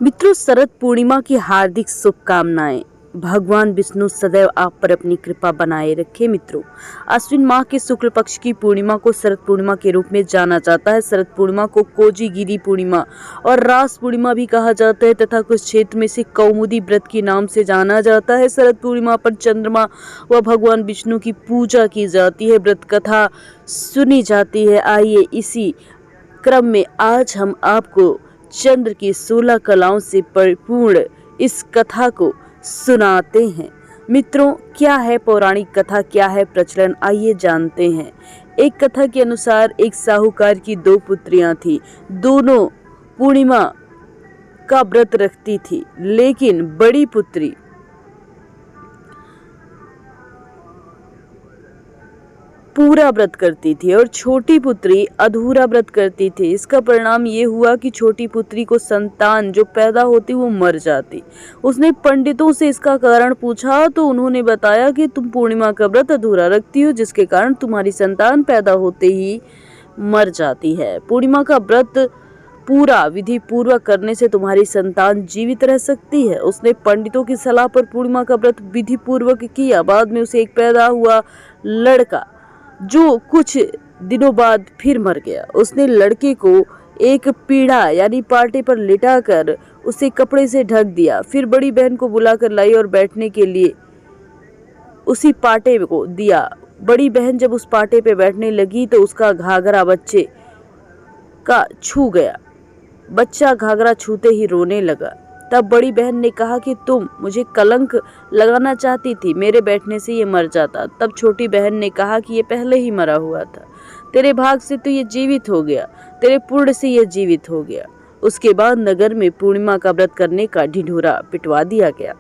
मित्रों, शरद पूर्णिमा की हार्दिक शुभकामनाएं। भगवान विष्णु सदैव आप पर अपनी कृपा बनाए रखे। मित्रों, अश्विन माह के शुक्ल पक्ष की पूर्णिमा को शरद पूर्णिमा के रूप में जाना जाता है। शरद पूर्णिमा को कोजागिरी पूर्णिमा और रास पूर्णिमा भी कहा जाता है तथा कुछ क्षेत्र में से कौमुदी व्रत के नाम से जाना जाता है। शरद पूर्णिमा पर चंद्रमा व भगवान विष्णु की पूजा की जाती है, व्रत कथा सुनी जाती है। आइए इसी क्रम में आज हम आपको चंद्र की 16 कलाओं से परिपूर्ण इस कथा को सुनाते हैं। मित्रों, क्या है पौराणिक कथा, क्या है प्रचलन, आइए जानते हैं। एक कथा के अनुसार एक साहूकार की 2 पुत्रियां थी। दोनों पूर्णिमा का व्रत रखती थी, लेकिन बड़ी पुत्री पूरा व्रत करती थी और छोटी पुत्री अधूरा व्रत करती थी। इसका परिणाम ये हुआ कि छोटी पुत्री को संतान जो पैदा होती वो मर जाती। उसने पंडितों से इसका कारण पूछा तो उन्होंने बताया कि तुम पूर्णिमा का व्रत अधूरा रखती हो, जिसके कारण तुम्हारी संतान पैदा होते ही मर जाती है। पूर्णिमा का व्रत पूरा विधि पूर्वक करने से तुम्हारी संतान जीवित रह सकती है। उसने पंडितों की सलाह पर पूर्णिमा का व्रत विधि पूर्वक किया। बाद में उसे एक पैदा हुआ लड़का, जो कुछ दिनों बाद फिर मर गया। उसने लड़के को एक पीढ़ा यानी पाटे पर लिटाकर उसे कपड़े से ढक दिया। फिर बड़ी बहन को बुलाकर लाई और बैठने के लिए उसी पाटे को दिया। बड़ी बहन जब उस पाटे पे बैठने लगी तो उसका घाघरा बच्चे का छू गया। बच्चा घाघरा छूते ही रोने लगा। तब बड़ी बहन ने कहा कि तुम मुझे कलंक लगाना चाहती थी, मेरे बैठने से ये मर जाता। तब छोटी बहन ने कहा कि ये पहले ही मरा हुआ था, तेरे भाग से तो ये जीवित हो गया, तेरे पुण्य से ये जीवित हो गया। उसके बाद नगर में पूर्णिमा का व्रत करने का ढिढोरा पिटवा दिया गया।